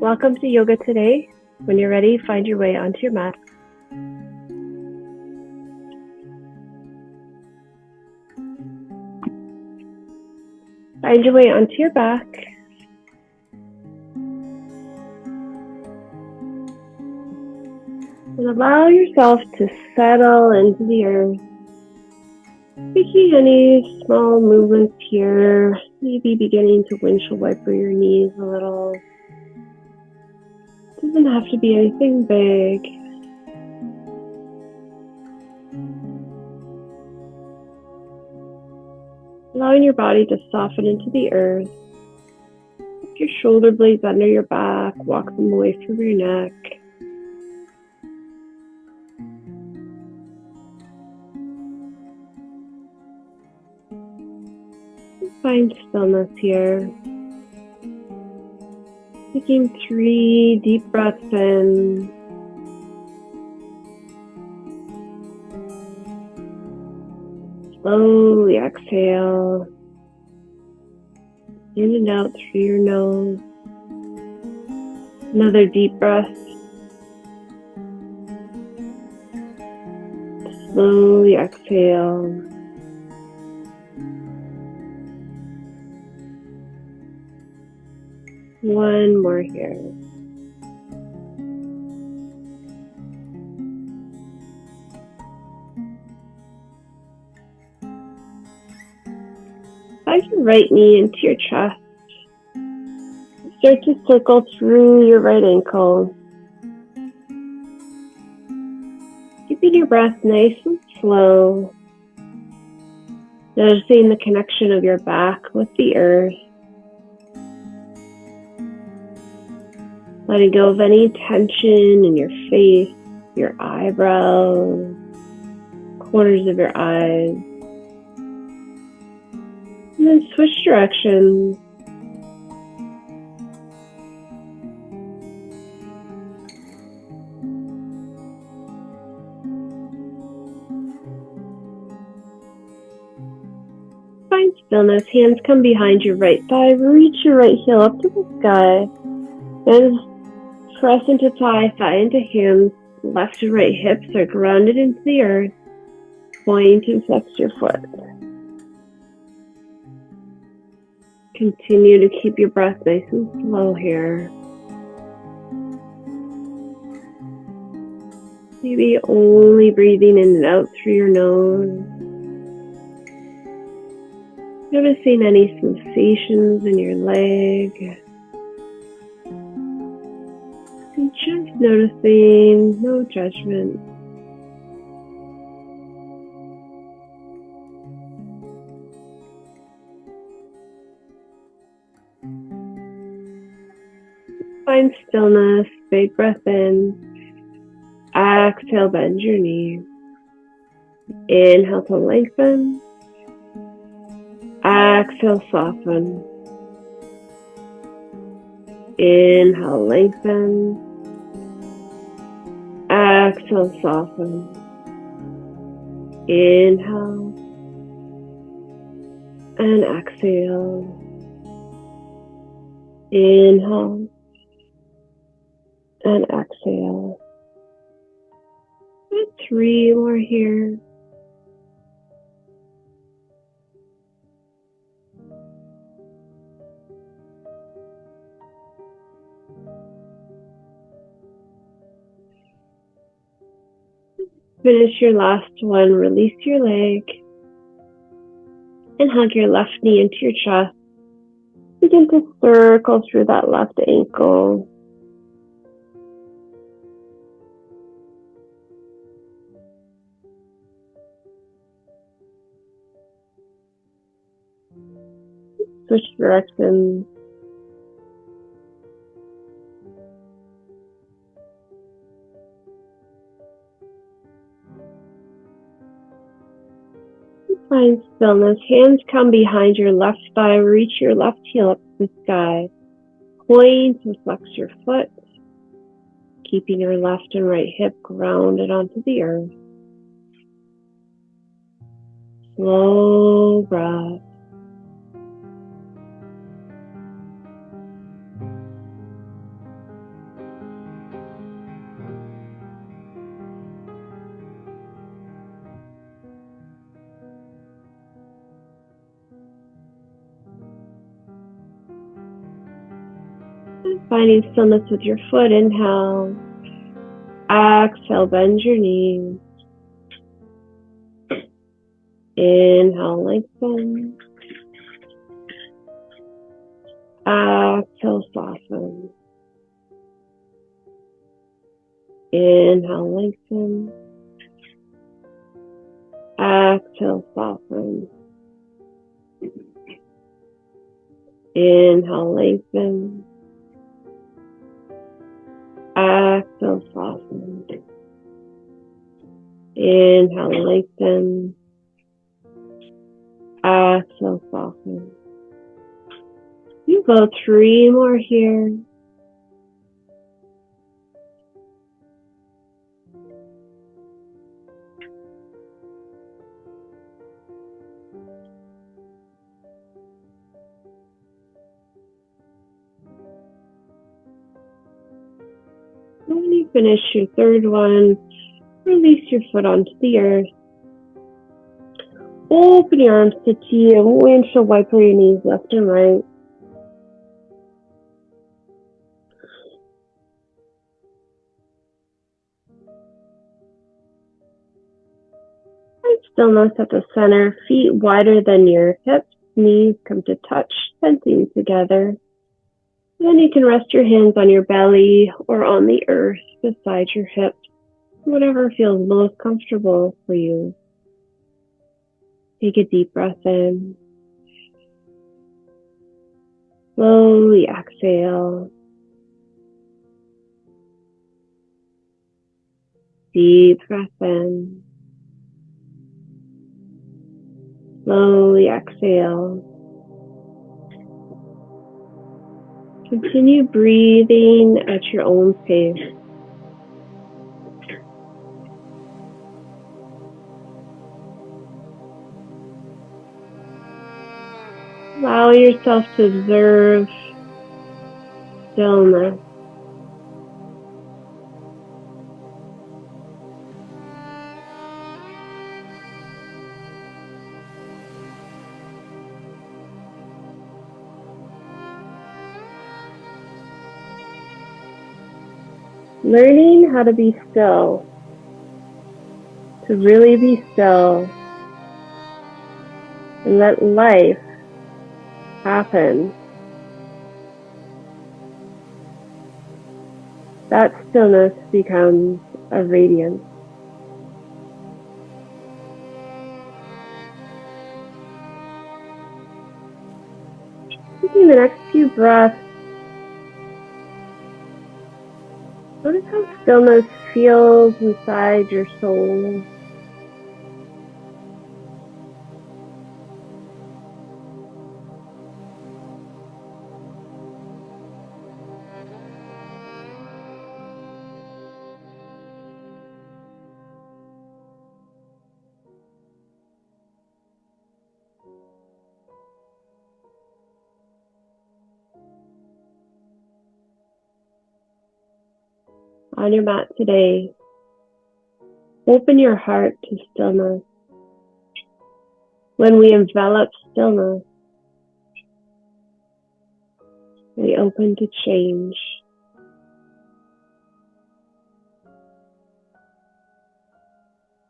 Welcome to Yoga Today. When you're ready, find your way onto your mat. Find your way onto your back. And allow yourself to settle into the earth. Making any small movements here, maybe beginning to windshield wiper your knees a little. Doesn't have to be anything big. Allowing your body to soften into the earth. Put your shoulder blades under your back, walk them away from your neck. Find stillness here. Taking 3 deep breaths in. Slowly exhale. In and out through your nose. Another deep breath. Slowly exhale. One more here. Slide your right knee into your chest. Start to circle through your right ankle. Keeping your breath nice and slow. Noticing the connection of your back with the earth. Letting go of any tension in your face, your eyebrows, corners of your eyes. And then switch directions. Find stillness. Hands come behind your right thigh. Reach your right heel up to the sky. And press into thigh into hands. Left to right hips are grounded into the earth. Point and flex your foot. Continue to keep your breath nice and slow here. Maybe only breathing in and out through your nose. Noticing any sensations in your leg. And just noticing, no judgment. Find stillness, big breath in. Exhale, bend your knees. Inhale to lengthen. Exhale, soften. Inhale, lengthen. Exhale, soften. Inhale. And exhale. Inhale. And exhale. And 3 more here. Finish your last one. Release your leg. And hug your left knee into your chest. Begin to circle through that left ankle. Switch directions. Find stillness. Hands come behind your left thigh. Reach your left heel up to the sky. Point and flex your foot. Keeping your left and right hip grounded onto the earth. Slow breath. And finding stillness with your foot. Inhale. Exhale, bend your knees. Inhale, lengthen. Exhale, soften. Inhale, lengthen. Exhale, soften. Inhale, lengthen. Exhale, soften. Inhale, lengthen. Exhale, soften. You go 3 more here. When you finish your 3rd one, release your foot onto the earth. Open your arms to T and windshield wiper your knees left and right. And stillness at the center, feet wider than your hips, knees come to touch, sensing together. Then you can rest your hands on your belly or on the earth beside your hips, whatever feels most comfortable for you. Take a deep breath in. Slowly exhale. Deep breath in. Slowly exhale. Continue breathing at your own pace. Allow yourself to observe stillness. Learning how to be still, to really be still, and let life happen. That stillness becomes a radiance. Taking the next few breaths, notice how stillness feels inside your soul. On your mat today, open your heart to stillness. When we envelop stillness, we open to change.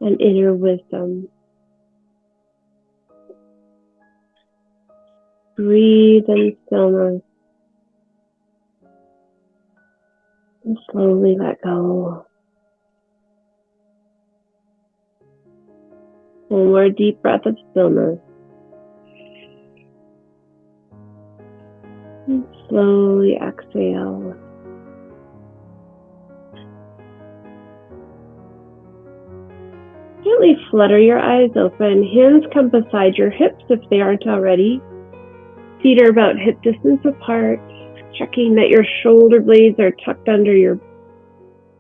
And inner wisdom. Breathe in stillness and slowly let go. One more deep breath of stillness. And slowly exhale. Gently flutter your eyes open. Hands come beside your hips if they aren't already. Feet are about hip distance apart. Checking that your shoulder blades are tucked under your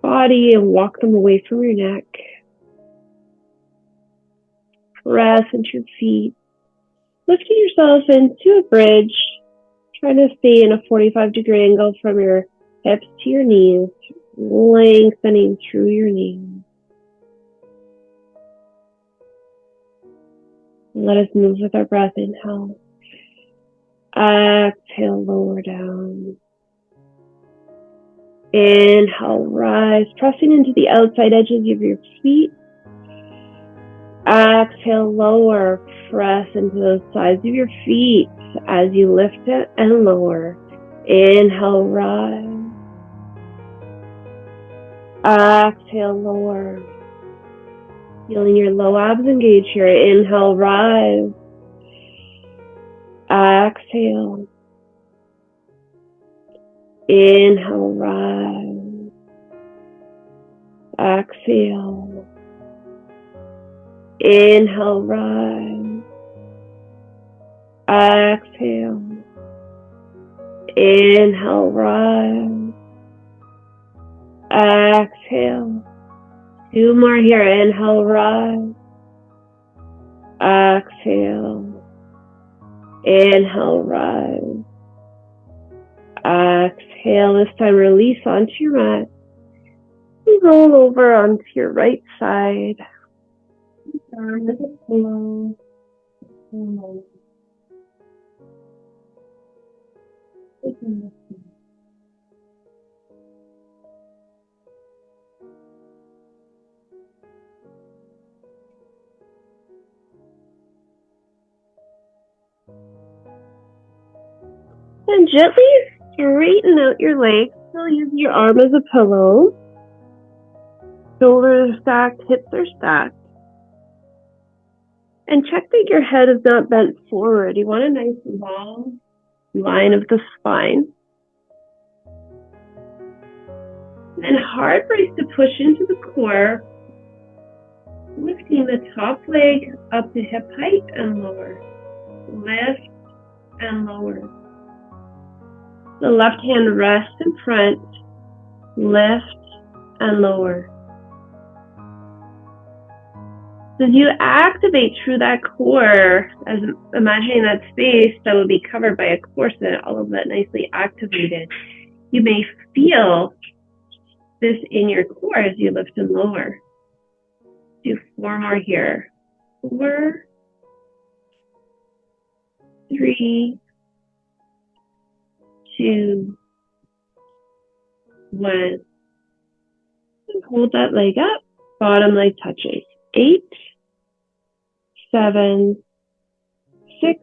body and walk them away from your neck. Press into your feet. Lifting yourself into a bridge. Trying to stay in a 45-degree angle from your hips to your knees, lengthening through your knees. Let us move with our breath. Inhale. Exhale, lower down. Inhale, rise, pressing into the outside edges of your feet. Exhale, lower, press into the sides of your feet as you lift it and lower. Inhale, rise. Exhale, lower. Feeling your low abs engage here. Inhale, rise. Exhale. Inhale, rise. Exhale. Inhale, rise. Exhale. Inhale, rise. Exhale. 2 more here. Inhale, rise. Exhale. Inhale, rise. Exhale. This time release onto your mat. Roll over onto your right side. And gently straighten out your legs. So use your arm as a pillow. Shoulders are stacked, hips are stacked. And check that your head is not bent forward. You want a nice long line of the spine. And hard brace to push into the core, lifting the top leg up to hip height and lower. Lift and lower. The left hand rests in front, lift and lower. As you activate through that core, as imagining that space that would be covered by a corset, all of that nicely activated, you may feel this in your core as you lift and lower. Do 4 more here. 4, 3, 2, 1. And hold that leg up, bottom leg touches. 8, 7, 6,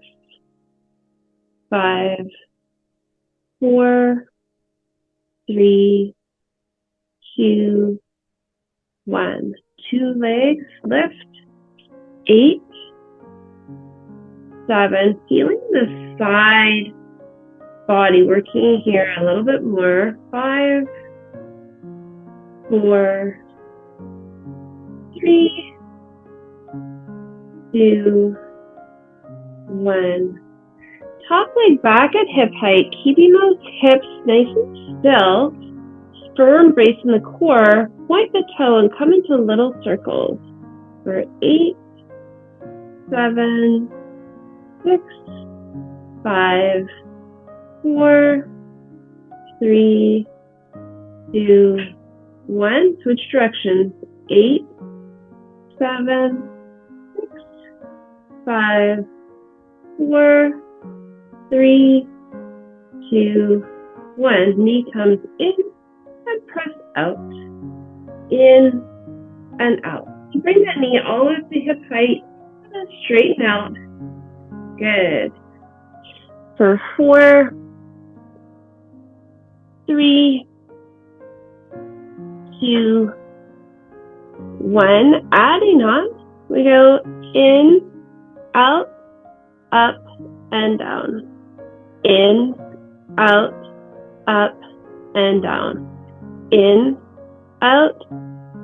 5, 4, 3, 2, 1. 2 legs, lift. 8, 7, feeling the side body working here a little bit more. 5, 4, 3, 2, 1. Top leg back at hip height, keeping those hips nice and still. Firm brace in the core, point the toe and come into little circles. For 8, 7, 6, 5, 4, 3, 2, 1. Switch directions. 8, 7, 6, 5, 4, 3, 2, 1. Knee comes in and press out. In and out. So bring that knee all the way to hip height and then straighten out. Good. For 4, 3, 2, 1. Adding on. We go in, out, up, and down. In, out, up, and down. In, out,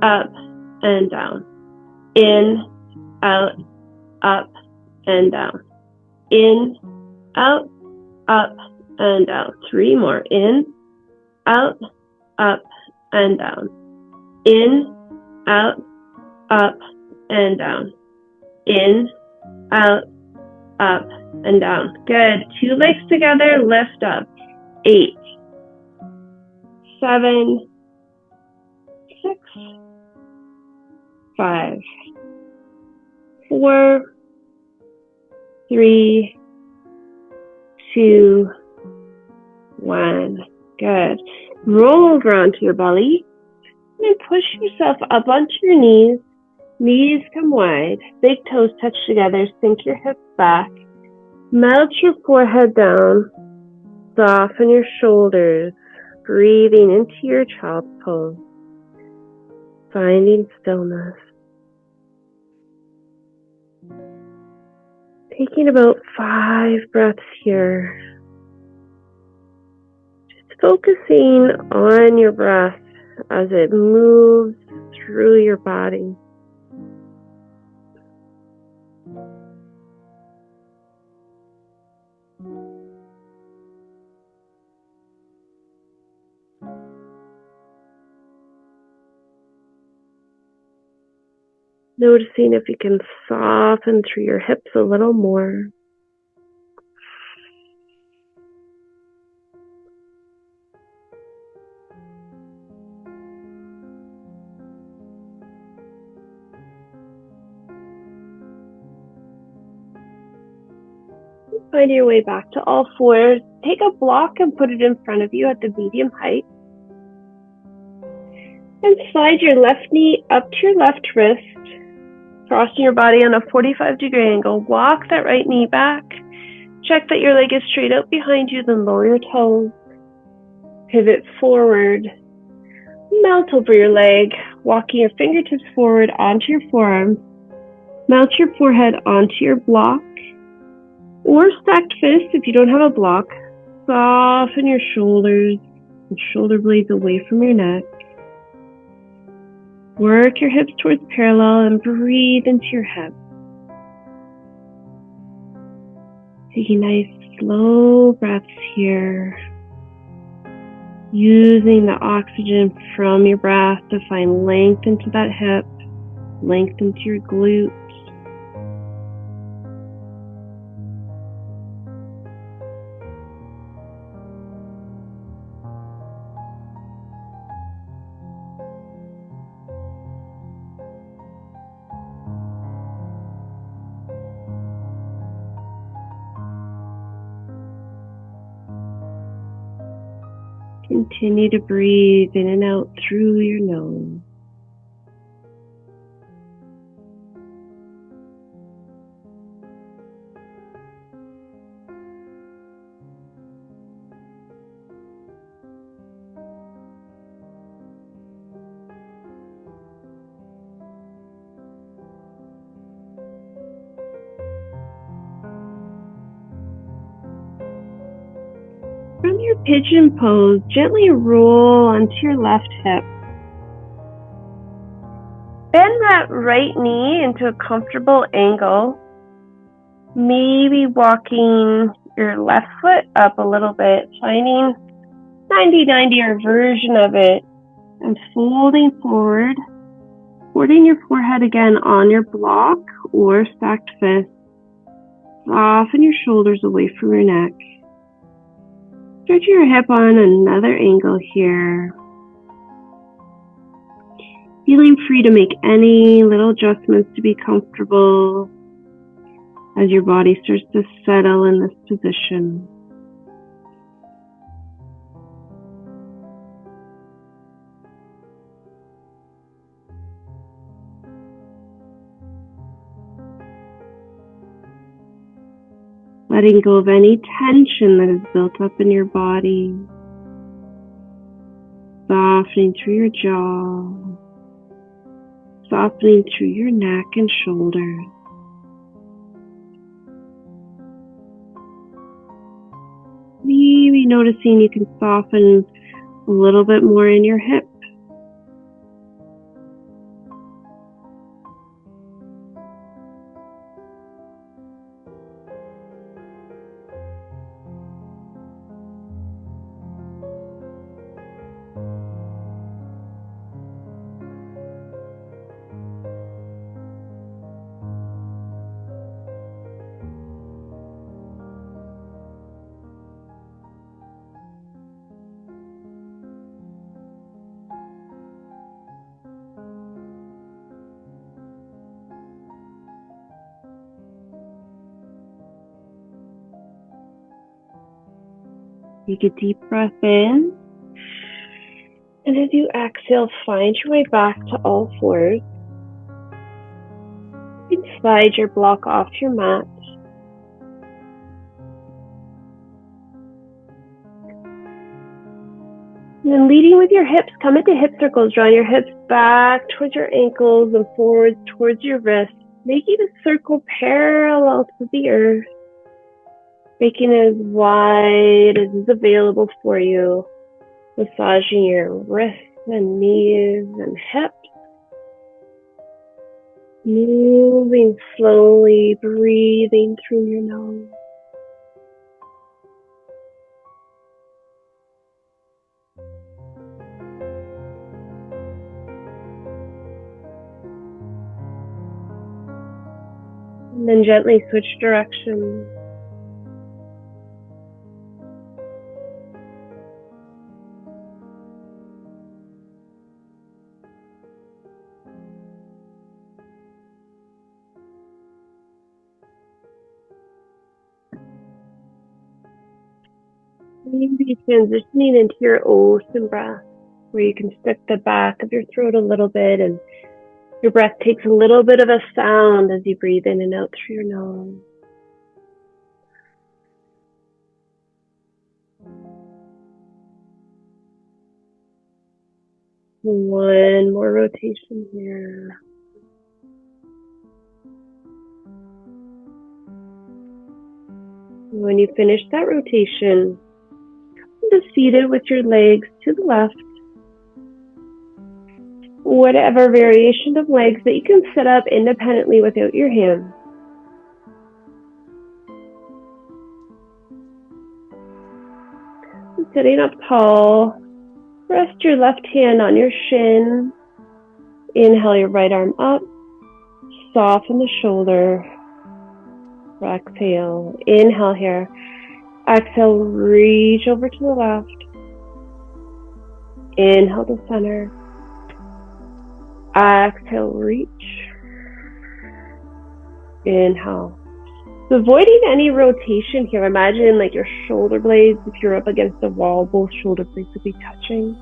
up, and down. In, out, up, and down. In, out, up, and down. 3 more. In, out, up, and down. In, out, up, and down. In, out, up, and down. Good. 2 legs together, lift up. 8, 7, 6, 5, 4, 3, 2, 1. Good. Roll over onto your belly and then push yourself up onto your knees. Knees come wide, big toes touch together, sink your hips back. Melt your forehead down, soften your shoulders, breathing into your child's pose, finding stillness. Taking about 5 breaths here. Just focusing on your breath as it moves through your body. Noticing if you can soften through your hips a little more. Find your way back to all fours. Take a block and put it in front of you at the medium height. And slide your left knee up to your left wrist, crossing your body on a 45-degree angle. Walk that right knee back. Check that your leg is straight out behind you, then lower your toes. Pivot forward. Melt over your leg, walking your fingertips forward onto your forearms. Melt your forehead onto your block. Or stacked fist if you don't have a block. Soften your shoulders and shoulder blades away from your neck. Work your hips towards parallel and breathe into your hips. Taking nice slow breaths here. Using the oxygen from your breath to find length into that hip, length into your glutes. Continue to breathe in and out through your nose. From your pigeon pose, gently roll onto your left hip. Bend that right knee into a comfortable angle. Maybe walking your left foot up a little bit, finding 90-90 or version of it, and folding forward, supporting your forehead again on your block or stacked fist. Soften your shoulders away from your neck. Stretch your hip on another angle here. Feeling free to make any little adjustments to be comfortable as your body starts to settle in this position. Letting go of any tension that is built up in your body. Softening through your jaw. Softening through your neck and shoulders. Maybe noticing you can soften a little bit more in your hips. Take a deep breath in And as you exhale, find your way back to all fours. You can slide your block off your mat. And then leading with your hips, come into hip circles, drawing your hips back towards your ankles and forwards towards your wrists, making a circle parallel to the earth, making it as wide as is available for you, massaging your wrists and knees and hips, moving slowly, breathing through your nose. And then gently switch directions. Maybe transitioning into your ocean breath, where you can stick the back of your throat a little bit and your breath takes a little bit of a sound as you breathe in and out through your nose. One more rotation here. When you finish that rotation, come to seated with your legs to the left. Whatever variation of legs that you can sit up independently without your hands. Sitting up tall, rest your left hand on your shin. Inhale your right arm up, soften the shoulder. Exhale, inhale here. Exhale, reach over to the left. Inhale to center. Exhale, reach. Inhale. So avoiding any rotation here. Imagine like your shoulder blades, if you're up against the wall, both shoulder blades would be touching.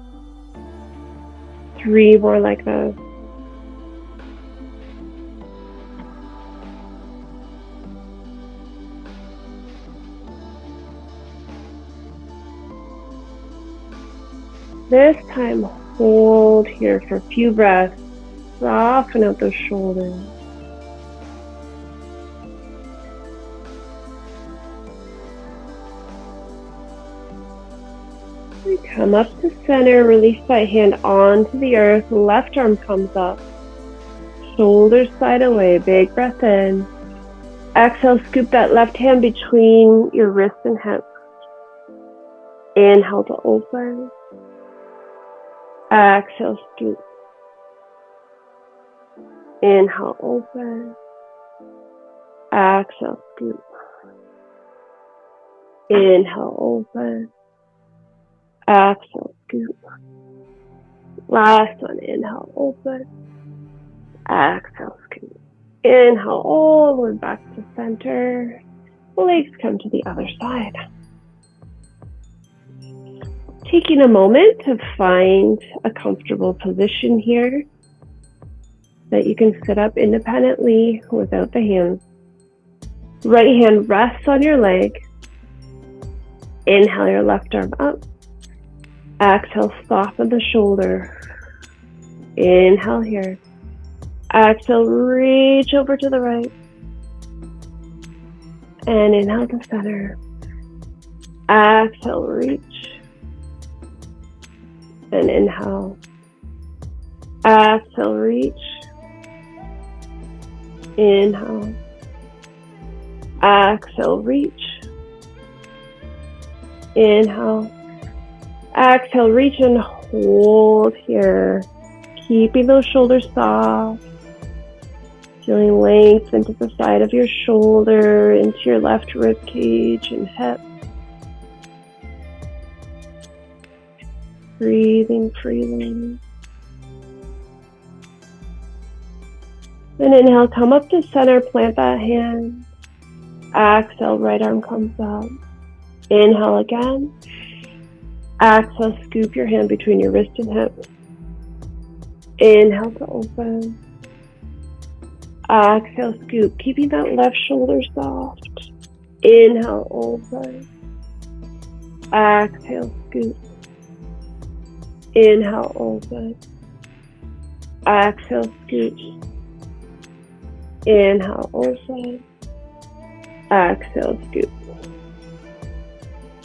3 more like that. This time, hold here for a few breaths. Soften out those shoulders. We come up to center, release right hand onto the earth, left arm comes up. Shoulders side away, big breath in. Exhale, scoop that left hand between your wrist and hip. Inhale to open. Exhale, scoop. Inhale, open. Exhale, scoop. Inhale, open. Exhale, scoop. Last one, inhale, open. Exhale, scoop. Inhale all the way back to center. Legs come to the other side. Taking a moment to find a comfortable position here that you can sit up independently without the hands. Right hand rests on your leg. Inhale your left arm up. Exhale, soften the shoulder. Inhale here. Exhale, reach over to the right. And inhale to center. Exhale, reach. And inhale. Exhale, reach. Inhale. Exhale, reach. Inhale. Exhale, reach and hold here. Keeping those shoulders soft. Feeling length into the side of your shoulder, into your left rib cage and hip. Breathing freely. Then inhale, come up to center, plant that hand. Exhale, right arm comes up. Inhale again. Exhale, scoop your hand between your wrist and hip. Inhale to open. Exhale, scoop, keeping that left shoulder soft. Inhale, open. Exhale, scoop. Inhale, open. Exhale, scoop. Inhale, open. Exhale, scoop.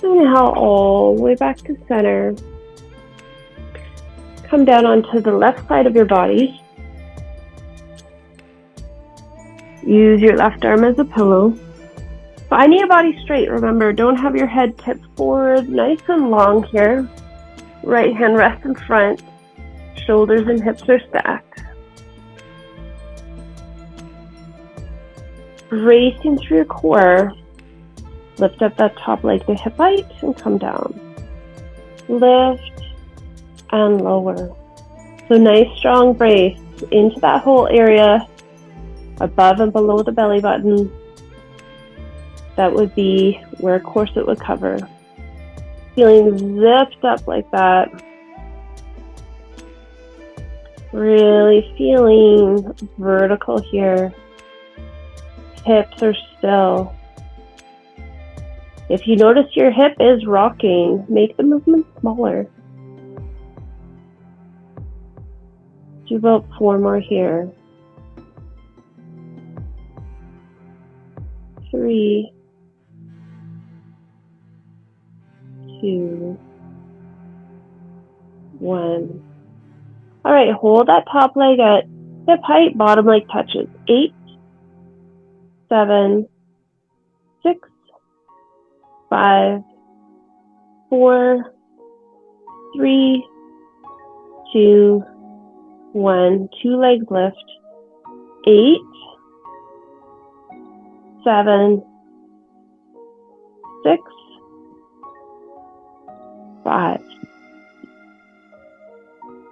Inhale all the way back to center. Come down onto the left side of your body. Use your left arm as a pillow. Find your body straight. Remember, don't have your head tipped forward. Nice and long here. Right hand rests in front. Shoulders and hips are stacked. Bracing through your core. Lift up that top leg to hip height and come down. Lift and lower. So nice strong brace into that whole area above and below the belly button. That would be where a corset would cover. Feeling zipped up like that. Really feeling vertical here. Hips are still. If you notice your hip is rocking, make the movement smaller. Do about 4 more here. 3, 2, 1. All right, hold that top leg at hip height, bottom leg touches. 8, 7, 6, 5, 4, 3, 2, 1. 2 legs lift. 8, 7, 6, 5,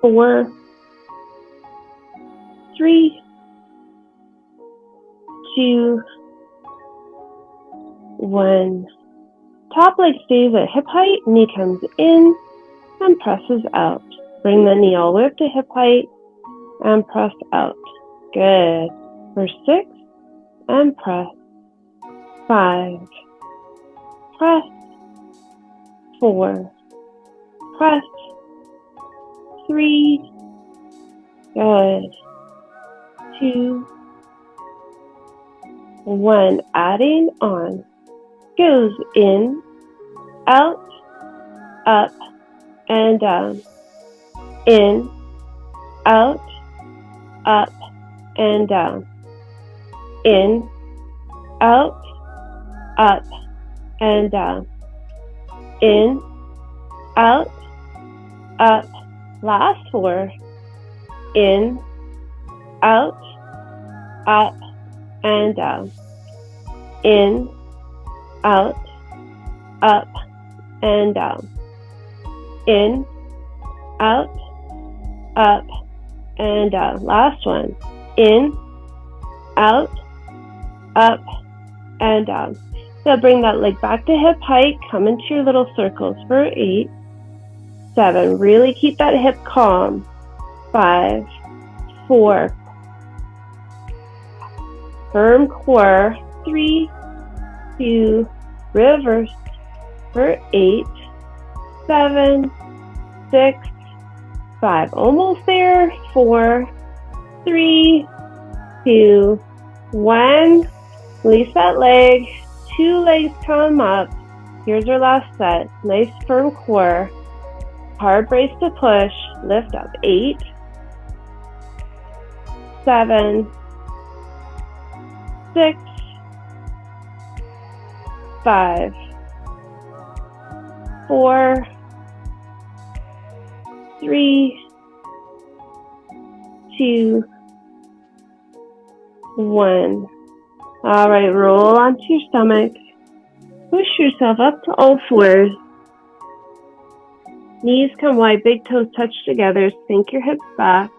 4, 3, 2, 1. Top leg stays at hip height, knee comes in and presses out. Bring the knee all the way up to hip height and press out. Good. For 6 and press. 5. Press. 4. Press. 3. Good. 2. 1. Adding on. Goes in, out, up, and down. In, out, up, and down. In, out, up, and down. In, out, up. Last 4. In, out, up, and down. In, out, up, and down. In, out, up, and down. Last one. In, out, up, and down. Now bring that leg back to hip height. Come into your little circles for 8, 7. Really keep that hip calm. 5, 4. Firm core. 3, 2. Reverse for 8, 7, 6, 5. Almost there. 4, 3, 2, 1. Release that leg. 2 legs come up. Here's our last set. Nice firm core. Hard brace to push. Lift up. 8, 7, 6, 5, 4, 3, 2, 1. All right, roll onto your stomach. Push yourself up to all 4s. Knees come wide, big toes touch together. Sink your hips back.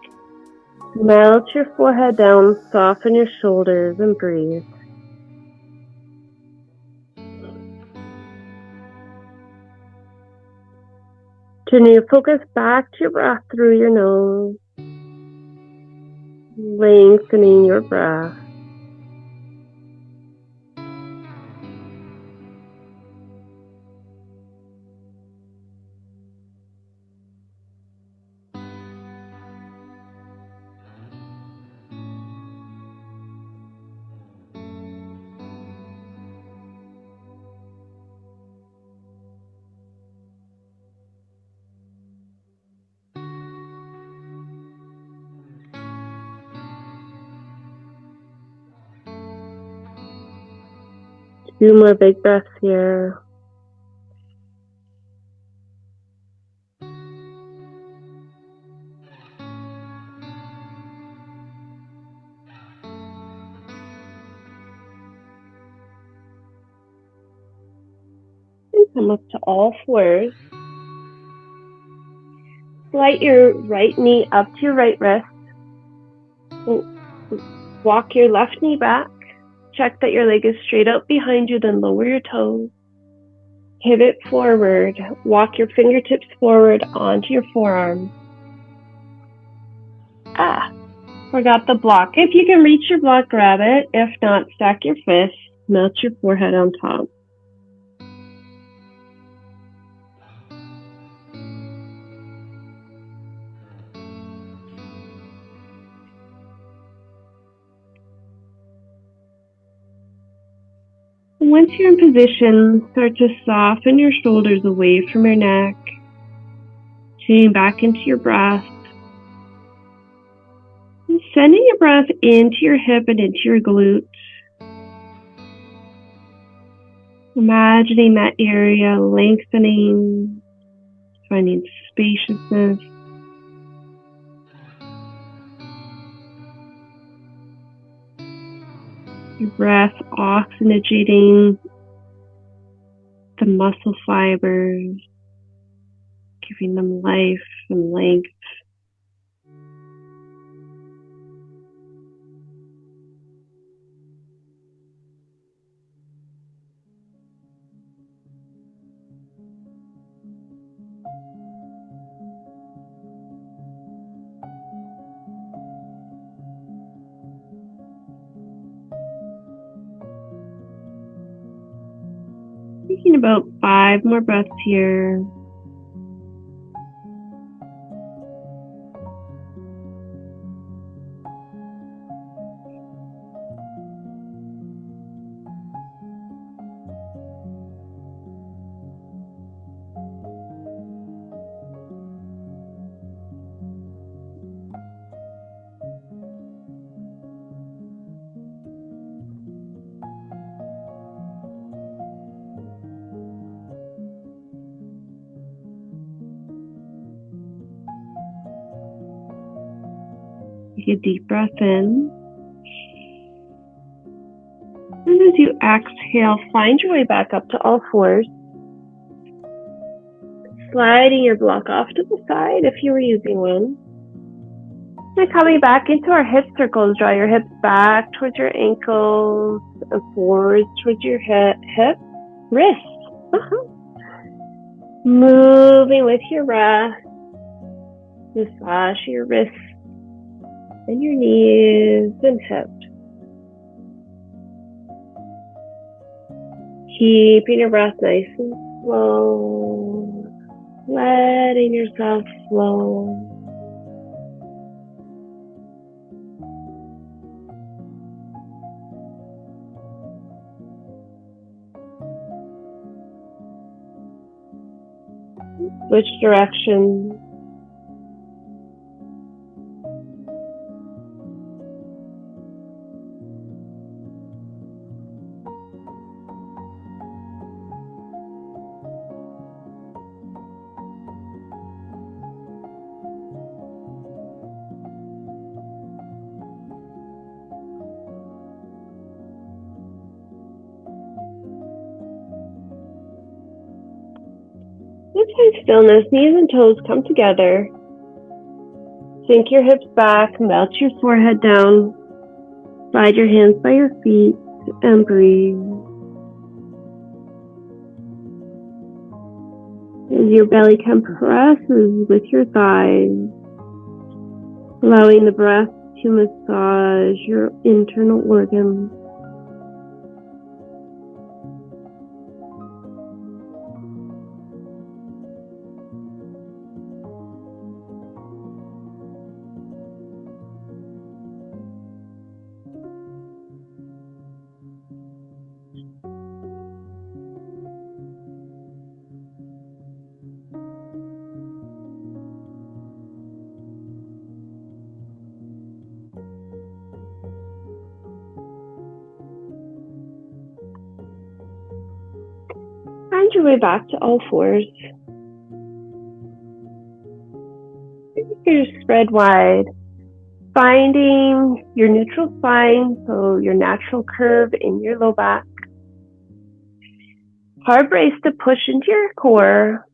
Melt your forehead down, soften your shoulders, and breathe. Turning your focus back to your breath through your nose, lengthening your breath. Two more big breaths here. And come up to all fours. Slide your right knee up to your right wrist. Walk your left knee back. Check that your leg is straight out behind you, then lower your toes. Pivot forward. Walk your fingertips forward onto your forearm. Forgot the block. If you can reach your block, grab it. If not, stack your fists. Melt your forehead on top. Once you're in position, start to soften your shoulders away from your neck. Tuning back into your breath. And sending your breath into your hip and into your glute. Imagining that area lengthening, finding spaciousness. Your breath oxygenating the muscle fibers, giving them life and length. Taking about 5 more breaths here. Take a deep breath in. And as you exhale, find your way back up to all fours. Sliding your block off to the side if you were using one. And coming back into our hip circles, draw your hips back towards your ankles and forwards towards your wrists. Moving with your breath. Massage your wrists and your knees and hips. Keeping your breath nice and slow. Letting yourself flow. Switch direction. Let's find stillness. Knees and toes come together. Sink your hips back, melt your forehead down. Slide your hands by your feet and breathe. As your belly compresses with your thighs, allowing the breath to massage your internal organs. Find your way back to all fours. You're spread wide, finding your neutral spine, so your natural curve in your low back. Hard brace to push into your core,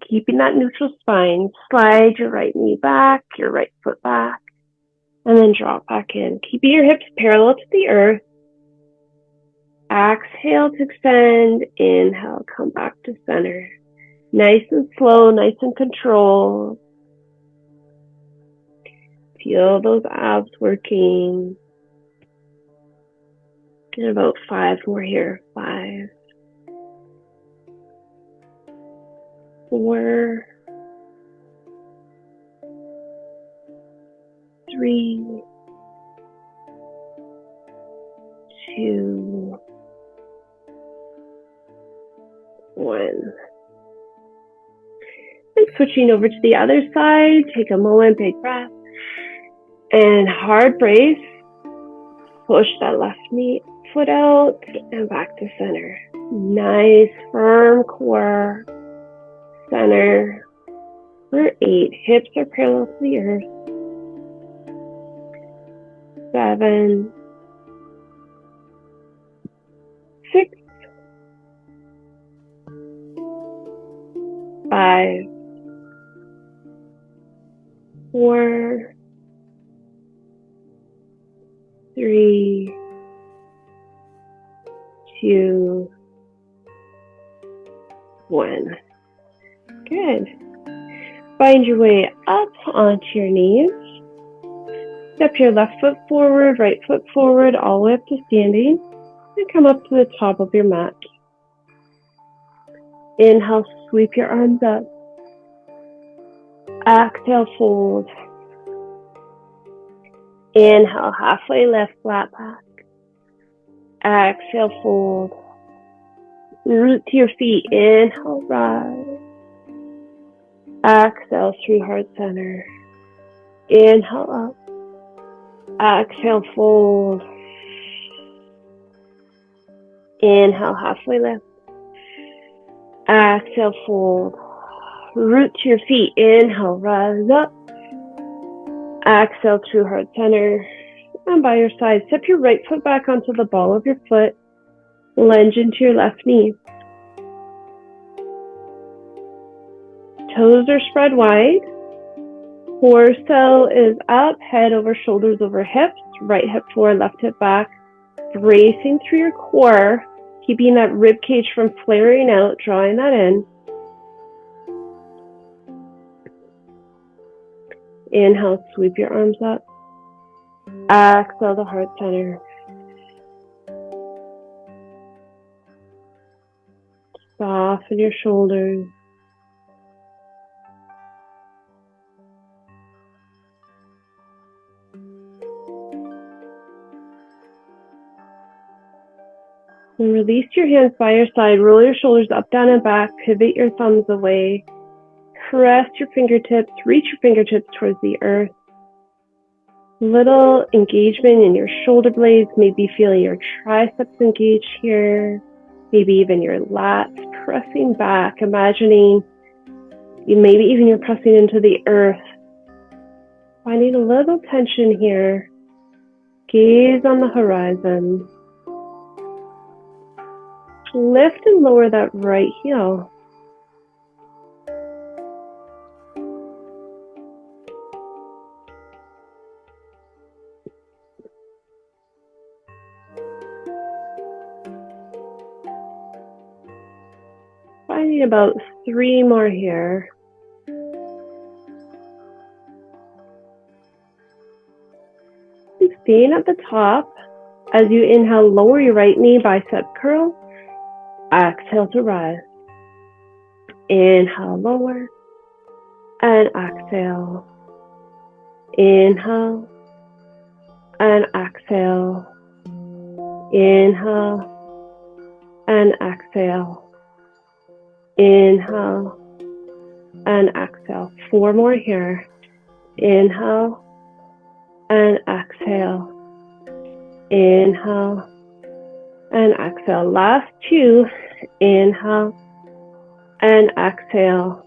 keeping that neutral spine. Slide your right knee back, your right foot back, and then drop back in. Keeping your hips parallel to the earth. Exhale to extend. Inhale, come back to center. Nice and slow, nice and controlled. Feel those abs working. And about 5 more here. 5, 4, 3, 2, 1. And switching over to the other side, take a moment, big breath. And hard brace. Push that left knee, foot out, and back to center. Nice, firm core. Center. For 8, hips are parallel to the earth. 7, 6, 5, 4, 3, 2, 1. Good. Find your way up onto your knees. Step your left foot forward, right foot forward, all the way up to standing. And come up to the top of your mat. Inhale, sweep your arms up. Exhale, fold. Inhale, halfway lift, flat back. Exhale, fold. Root to your feet. Inhale, rise. Exhale through heart center. Inhale up. Exhale, fold. Inhale, halfway lift. Exhale, fold. Root to your feet. Inhale, rise up. Exhale through heart center. And by your side, step your right foot back onto the ball of your foot. Lunge into your left knee. Toes are spread wide. Torso is up, head over shoulders over hips. Right hip forward, left hip back. Bracing through your core, keeping that rib cage from flaring out, drawing that in. Inhale, sweep your arms up. Exhale to heart center. Soften your shoulders. And release your hands by your side. Roll your shoulders up, down, and back. Pivot your thumbs away. Press your fingertips. Reach your fingertips towards the earth. Little engagement in your shoulder blades. Maybe feeling your triceps engage here. Maybe even your lats pressing back. Imagining maybe even you're pressing into the earth. Finding a little tension here. Gaze on the horizon. Lift and lower that right heel. Finding about 3 more here. Staying at the top. As you inhale, lower your right knee, bicep curl. Exhale to rise. Inhale, lower. And exhale. Inhale. And exhale. Inhale. And exhale. Inhale. And exhale. 4 more here. Inhale. And exhale. Inhale. And exhale. Last 2. Inhale. And exhale.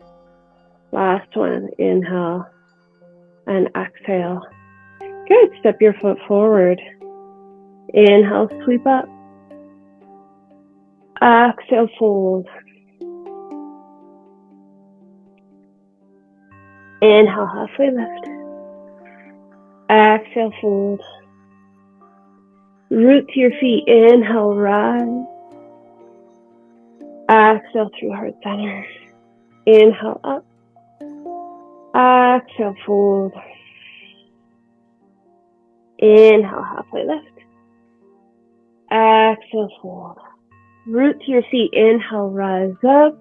Last one. Inhale. And exhale. Good. Step your foot forward. Inhale, sweep up. Exhale, fold. Inhale, halfway lift. Exhale, fold. Root to your feet. Inhale, rise. Exhale through heart center. Inhale, up. Exhale, fold. Inhale, halfway lift. Exhale, fold. Root to your feet. Inhale, rise up.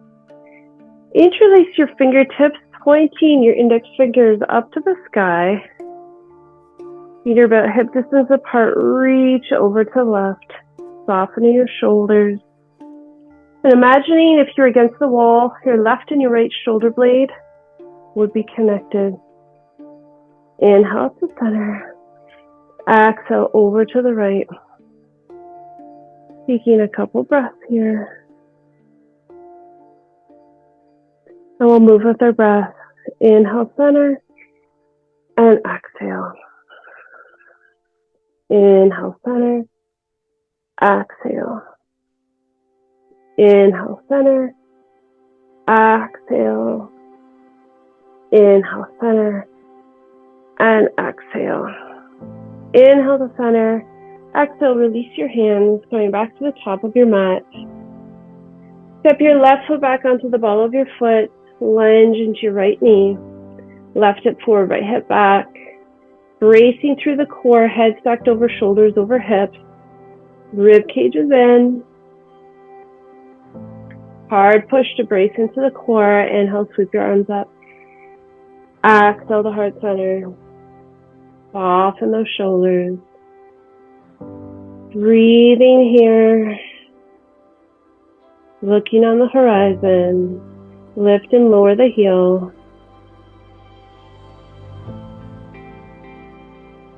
Interlace your fingertips, pointing your index fingers up to the sky. Feet are about hip distance apart. Reach over to the left. Softening your shoulders. And imagining if you're against the wall, your left and your right shoulder blade would be connected. Inhale to center. Exhale over to the right. Taking a couple breaths here. And we'll move with our breath. Inhale, center. And exhale. Inhale, center. Exhale. Inhale, center. Exhale. Inhale, center. And exhale. Inhale to center. Exhale, release your hands, going back to the top of your mat. Step your left foot back onto the ball of your foot. Lunge into your right knee. Left hip forward, right hip back. Bracing through the core, head stacked over shoulders over hips. Rib cage is in. Hard push to brace into the core. Inhale, sweep your arms up. Exhale to heart center. Soften those shoulders. Breathing here. Looking on the horizon. Lift and lower the heel.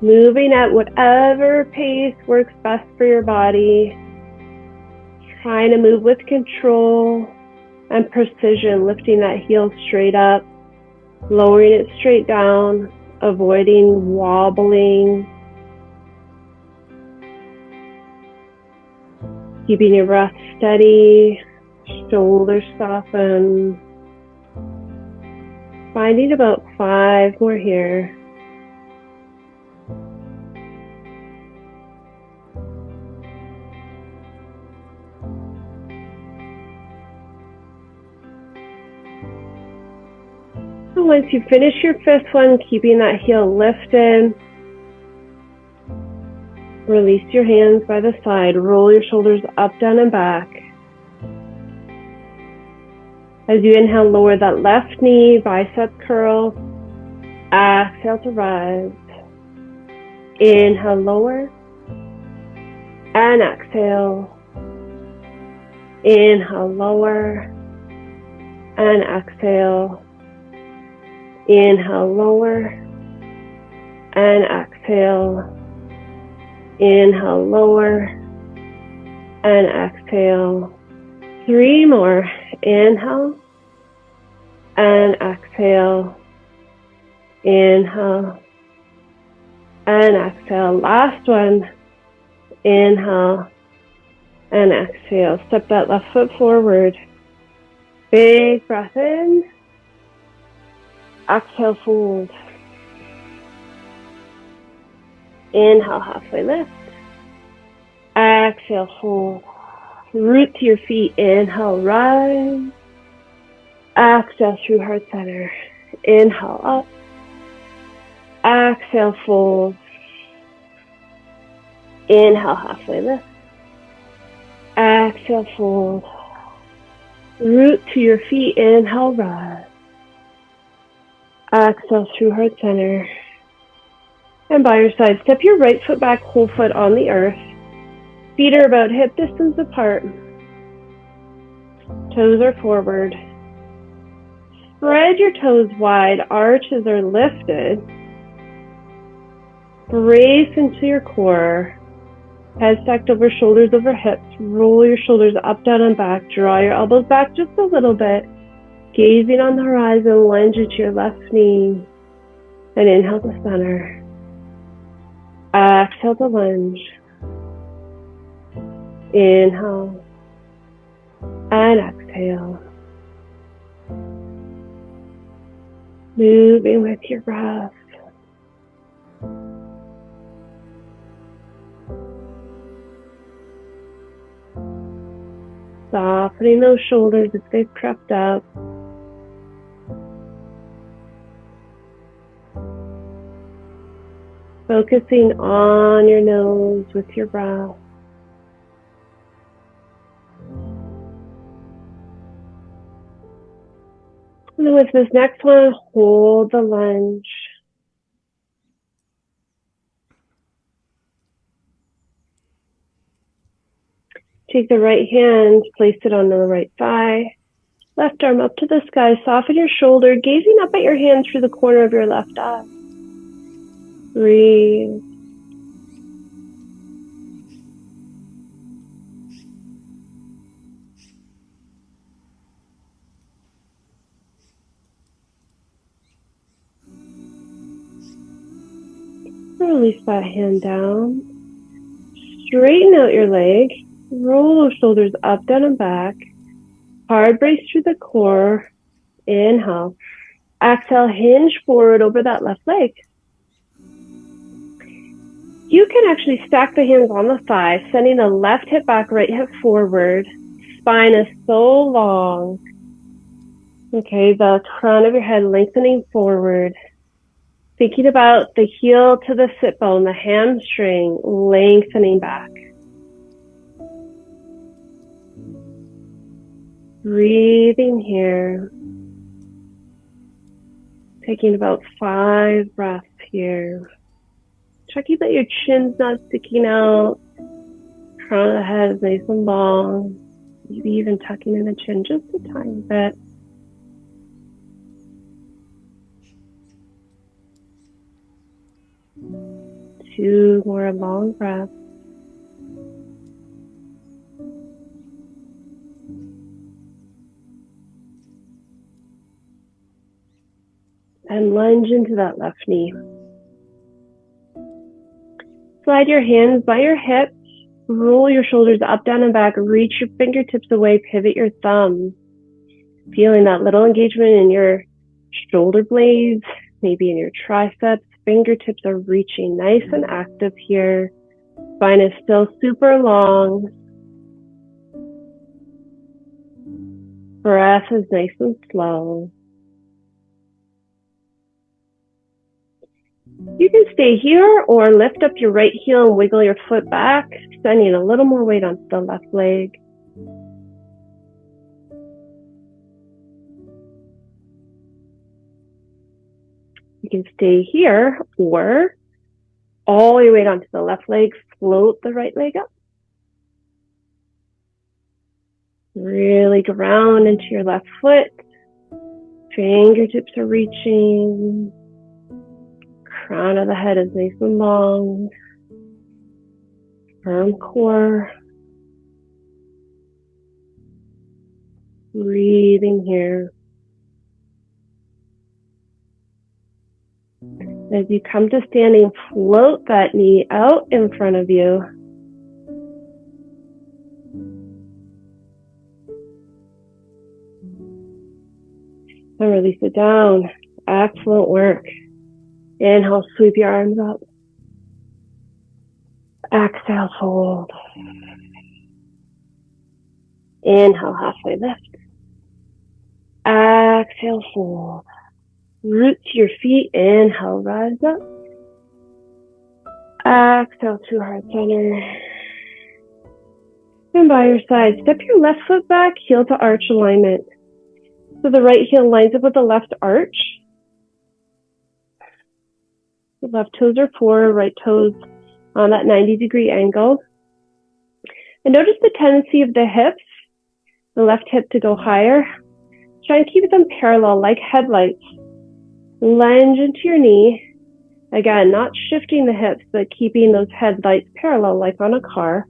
Moving at whatever pace works best for your body. Trying to move with control and precision, lifting that heel straight up, lowering it straight down, avoiding wobbling. Keeping your breath steady, shoulders soften. Finding about 5 more here. And once you finish your 5th one, keeping that heel lifted, release your hands by the side. Roll your shoulders up, down, and back. As you inhale, lower that left knee, bicep curl. Exhale to rise. Inhale, lower. And exhale. Inhale, lower. And exhale. Inhale, lower. And exhale. Inhale, lower. And exhale. 3 more. Inhale. And exhale. Inhale. And exhale. Last one. Inhale. And exhale. Step that left foot forward. Big breath in. Exhale, fold. Inhale, halfway lift. Exhale, fold. Root to your feet. Inhale, rise. Exhale through heart center. Inhale up. Exhale, fold. Inhale, halfway lift. Exhale, fold. Root to your feet. Inhale, rise. Exhale through heart center. And by your side, step your right foot back, whole foot on the earth. Feet are about hip distance apart. Toes are forward. Spread your toes wide. Arches are lifted. Brace into your core. Head stacked over, shoulders over hips. Roll your shoulders up, down, and back. Draw your elbows back just a little bit. Gazing on the horizon, lunge into your left knee. And inhale to center. Exhale to lunge. Inhale. And exhale. Moving with your breath. Softening those shoulders if they've crept up. Focusing on your nose with your breath. And then with this next one, hold the lunge. Take the right hand, place it on the right thigh. Left arm up to the sky, soften your shoulder, gazing up at your hand through the corner of your left eye. Breathe. Release that hand down. Straighten out your leg. Roll those shoulders up, down, and back. Hard brace through the core. Inhale. Exhale, hinge forward over that left leg. You can actually stack the hands on the thigh, sending the left hip back, right hip forward. Spine is so long. Okay, the crown of your head lengthening forward. Thinking about the heel to the sit bone, the hamstring lengthening back. Breathing here. Taking about 5 breaths here. Checking that your chin's not sticking out. Crown of the head is nice and long. Maybe even tucking in the chin just a tiny bit. Two more long breaths. And lunge into that left knee. Slide your hands by your hips. Roll your shoulders up, down, and back. Reach your fingertips away. Pivot your thumbs. Feeling that little engagement in your shoulder blades, maybe in your triceps. Fingertips are reaching, nice and active here. Spine is still super long. Breath is nice and slow. You can stay here or lift up your right heel and wiggle your foot back, sending a little more weight onto the left leg. You can stay here or all your weight onto the left leg, float the right leg up. Really ground into your left foot. Fingertips are reaching. Crown of the head is nice and long. Firm core. Breathing here. As you come to standing, float that knee out in front of you. And release it down. Excellent work. Inhale, sweep your arms up. Exhale, fold. Inhale, halfway lift. Exhale, fold. Root to your feet. Inhale, rise up. Exhale to heart center. And by your side, step your left foot back, heel to arch alignment. So the right heel lines up with the left arch. The left toes are forward, right toes on that 90-degree angle. And notice the tendency of the hips, the left hip to go higher. Try and keep them parallel like headlights. Lunge into your knee. Again, not shifting the hips, but keeping those headlights parallel like on a car.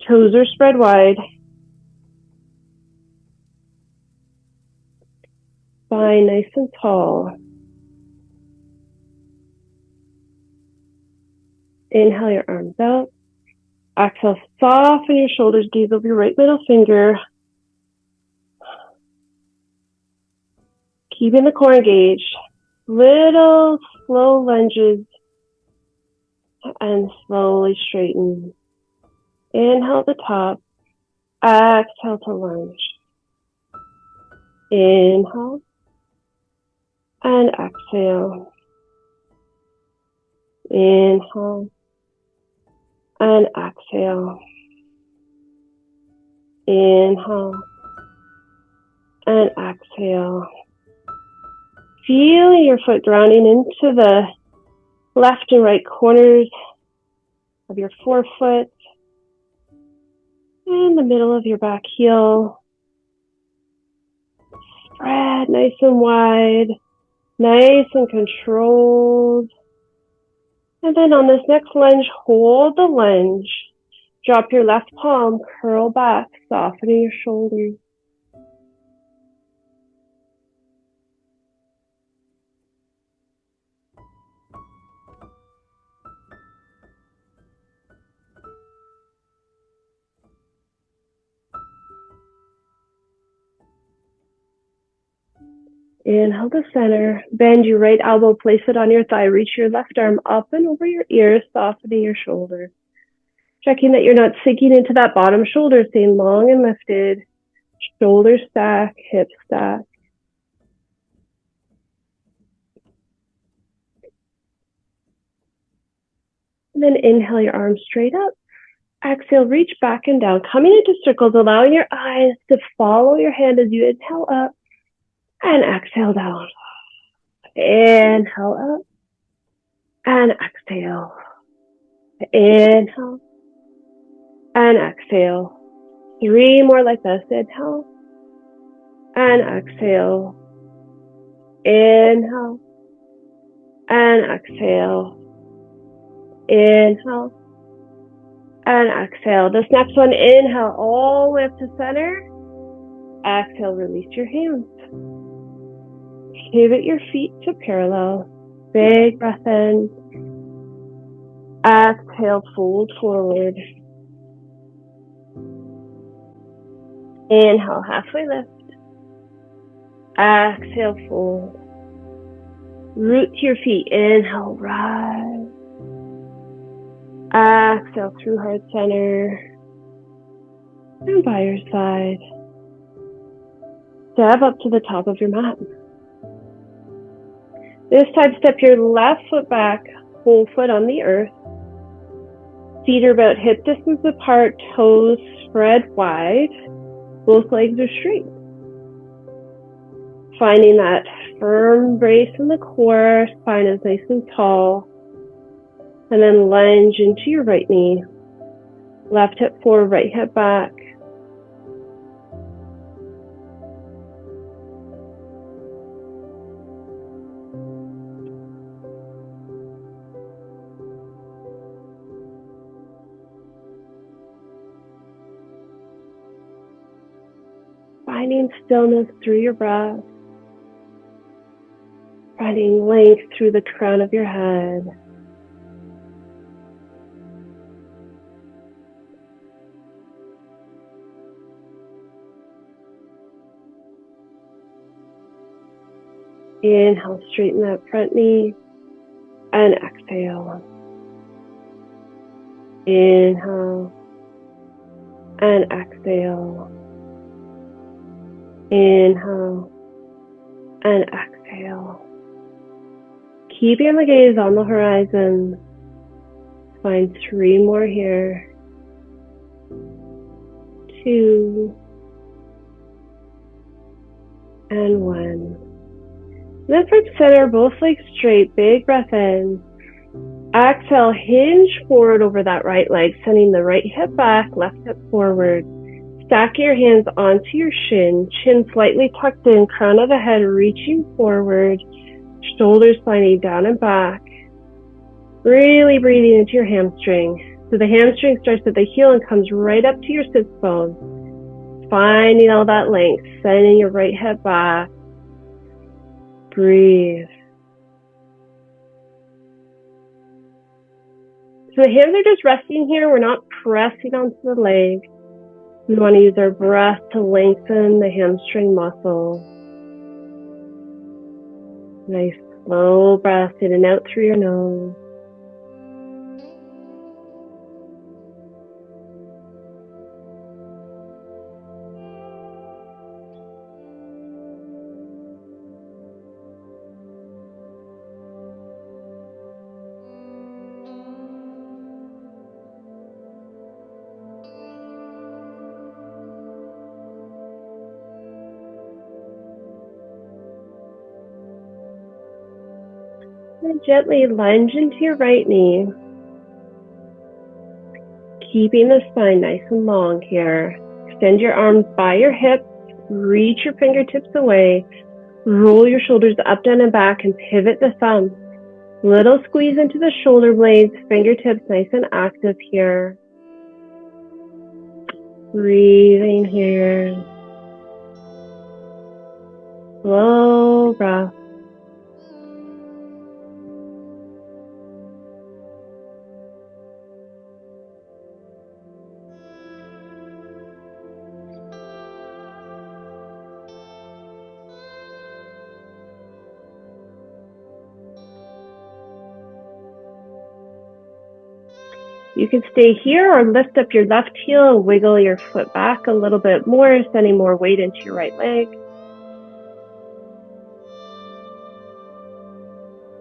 Toes are spread wide. Spine nice and tall. Inhale your arms out. Exhale, soften your shoulders, gaze over your right middle finger. Keeping the core engaged. Little slow lunges and slowly straighten. Inhale the top. Exhale to lunge. Inhale and exhale. Inhale and exhale. Inhale and exhale. Feeling your foot grounding into the left and right corners of your forefoot and the middle of your back heel. Spread nice and wide, nice and controlled. And then on this next lunge, hold the lunge. Drop your left palm, curl back, softening your shoulders. Inhale to center. Bend your right elbow, place it on your thigh. Reach your left arm up and over your ears, softening your shoulders. Checking that you're not sinking into that bottom shoulder, staying long and lifted. Shoulders stack, hips stack. And then inhale your arms straight up. Exhale, reach back and down, coming into circles, allowing your eyes to follow your hand as you inhale up and exhale down. Inhale up and exhale. Inhale and exhale. 3 more like this. Inhale and exhale. Inhale and exhale. Inhale and exhale. This next one, inhale all the way up to center. Exhale, release your hands. Pivot your feet to parallel. Big breath in. Exhale, fold forward. Inhale, halfway lift. Exhale, fold. Root to your feet. Inhale, rise. Exhale through heart center. And by your side. Step up to the top of your mat. This time, step your left foot back, whole foot on the earth. Feet are about hip distance apart, toes spread wide. Both legs are straight. Finding that firm brace in the core, spine is nice and tall. And then lunge into your right knee. Left hip forward, right hip back. Finding stillness through your breath. Finding length through the crown of your head. Inhale, straighten that front knee. And exhale. Inhale. And exhale. Inhale and exhale. Keeping the gaze on the horizon. Find 3 more here. 2 and 1. Then from center, both legs straight. Big breath in. Exhale, hinge forward over that right leg, sending the right hip back, left hip forward. Stack your hands onto your shin, chin slightly tucked in, crown of the head reaching forward, shoulders sliding down and back. Really breathing into your hamstring. So the hamstring starts at the heel and comes right up to your sits bone. Finding all that length, sending your right hip back. Breathe. So the hands are just resting here. We're not pressing onto the leg. We want to use our breath to lengthen the hamstring muscle. Nice slow breath in and out through your nose. And gently lunge into your right knee. Keeping the spine nice and long here. Extend your arms by your hips. Reach your fingertips away. Roll your shoulders up, down, and back and pivot the thumb. Little squeeze into the shoulder blades. Fingertips nice and active here. Breathing here. Slow breath. You can stay here or lift up your left heel, wiggle your foot back a little bit more, sending more weight into your right leg.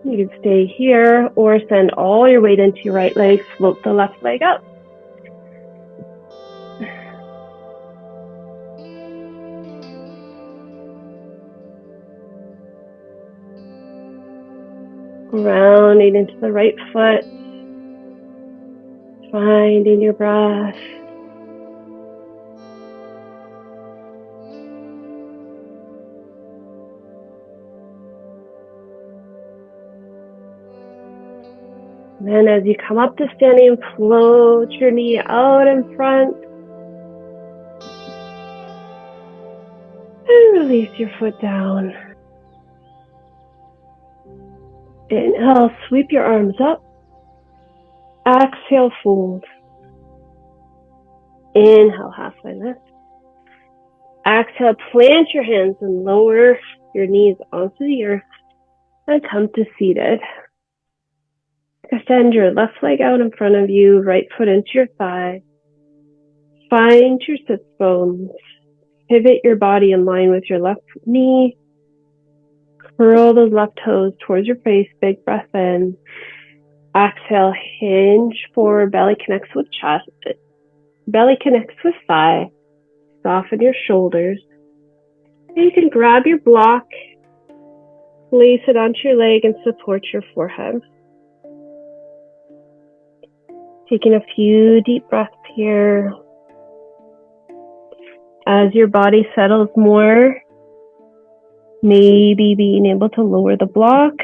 You can stay here or send all your weight into your right leg, float the left leg up. Grounding into the right foot, finding your breath. Then as you come up to standing, float your knee out in front. And release your foot down. Inhale, sweep your arms up. Exhale, fold. Inhale, halfway lift. Exhale, plant your hands and lower your knees onto the earth and come to seated. Extend your left leg out in front of you, right foot into your thigh. Find your sits bones. Pivot your body in line with your left knee. Curl those left toes towards your face. Big breath in. Exhale, hinge forward. Belly connects with chest. Belly connects with thigh. Soften your shoulders. And you can grab your block, place it onto your leg, and support your forehead. Taking a few deep breaths here. As your body settles more, maybe being able to lower the block.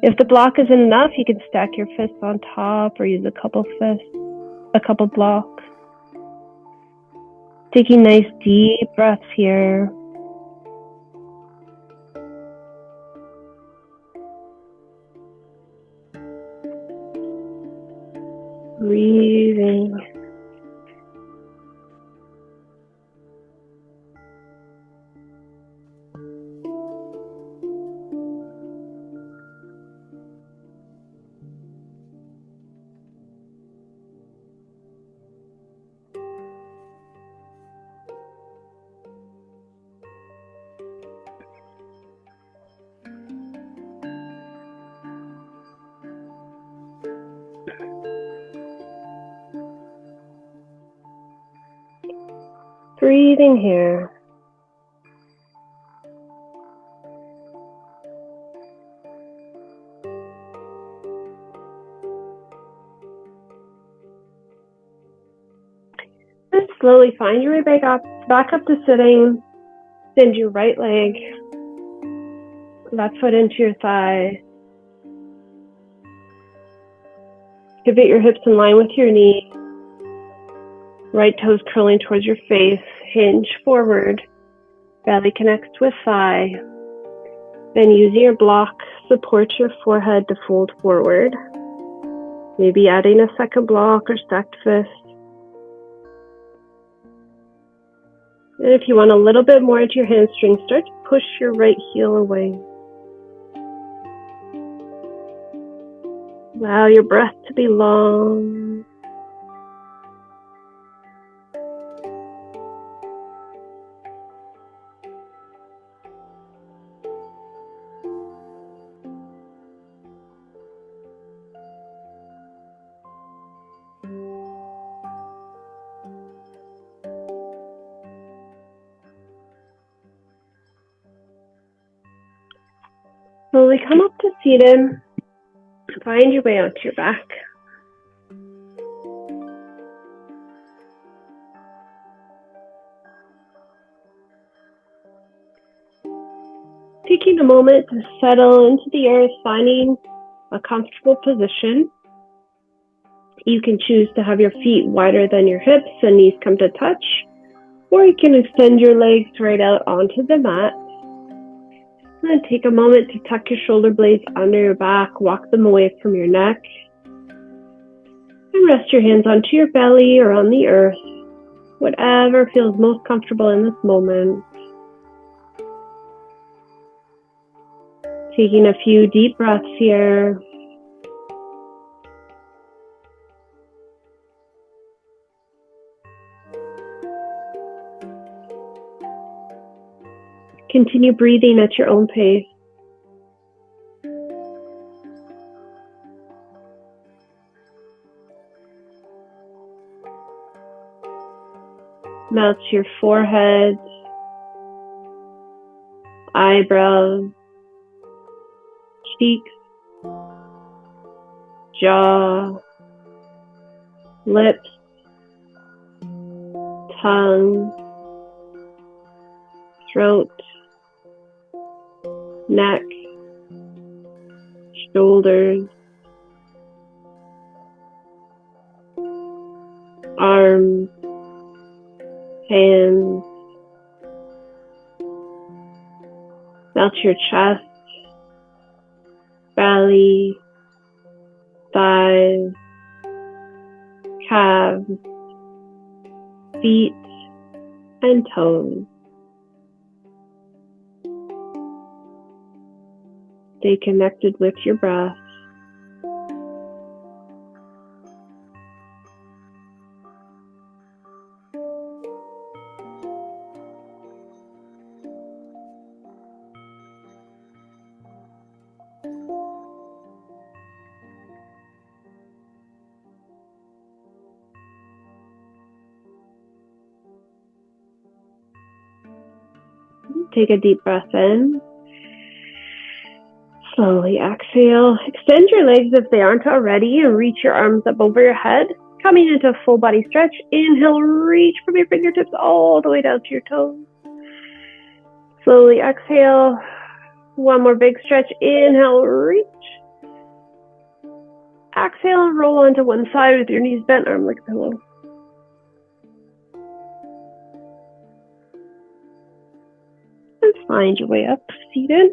If the block isn't enough, you can stack your fists on top or use a couple blocks. Taking nice deep breaths here. Breathing. breathing here. And slowly find your way back up to sitting. Bend your right leg, left foot into your thigh. Pivot your hips in line with your knee. Right toes curling towards your face. Hinge forward. Belly connects with thigh. Then using your block, support your forehead to fold forward. Maybe adding a second block or stacked fist. And if you want a little bit more into your hamstring, start to push your right heel away. Allow your breath to be long. Slowly come up to seated. Find your way onto your back. Taking a moment to settle into the earth, finding a comfortable position. You can choose to have your feet wider than your hips and knees come to touch, or you can extend your legs right out onto the mat. And then take a moment to tuck your shoulder blades under your back, walk them away from your neck, and rest your hands onto your belly or on the earth, whatever feels most comfortable in this moment. Taking a few deep breaths here. Continue breathing at your own pace. Melt your forehead, eyebrows, cheeks, jaw, lips, tongue, throat, neck, shoulders, arms, hands. Melt your chest, belly, thighs, calves, feet, and toes. Stay connected with your breath. Take a deep breath in. Slowly exhale. Extend your legs if they aren't already and reach your arms up over your head. Coming into a full body stretch. Inhale, reach from your fingertips all the way down to your toes. Slowly exhale. One more big stretch. Inhale, reach. Exhale and roll onto one side with your knees bent, arm like a pillow. And find your way up, seated.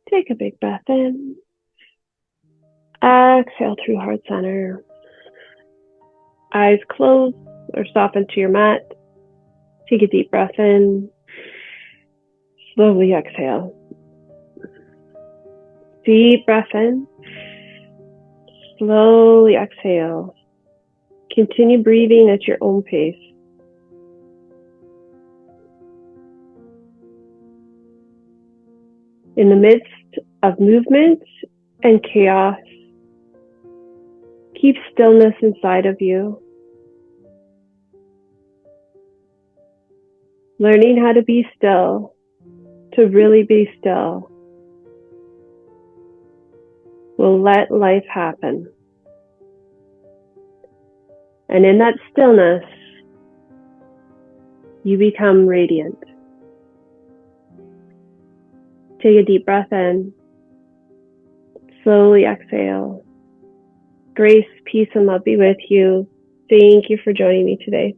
Take a big breath in. Exhale through heart center. Eyes closed or soften to your mat. Take a deep breath in. Slowly exhale. Deep breath in. Slowly exhale. Continue breathing at your own pace. In the midst of movement, and chaos. Keep stillness inside of you. Learning how to be still, to really be still, will let life happen. And in that stillness, you become radiant. Take a deep breath in. Slowly exhale. Grace, peace, and love be with you. Thank you for joining me today.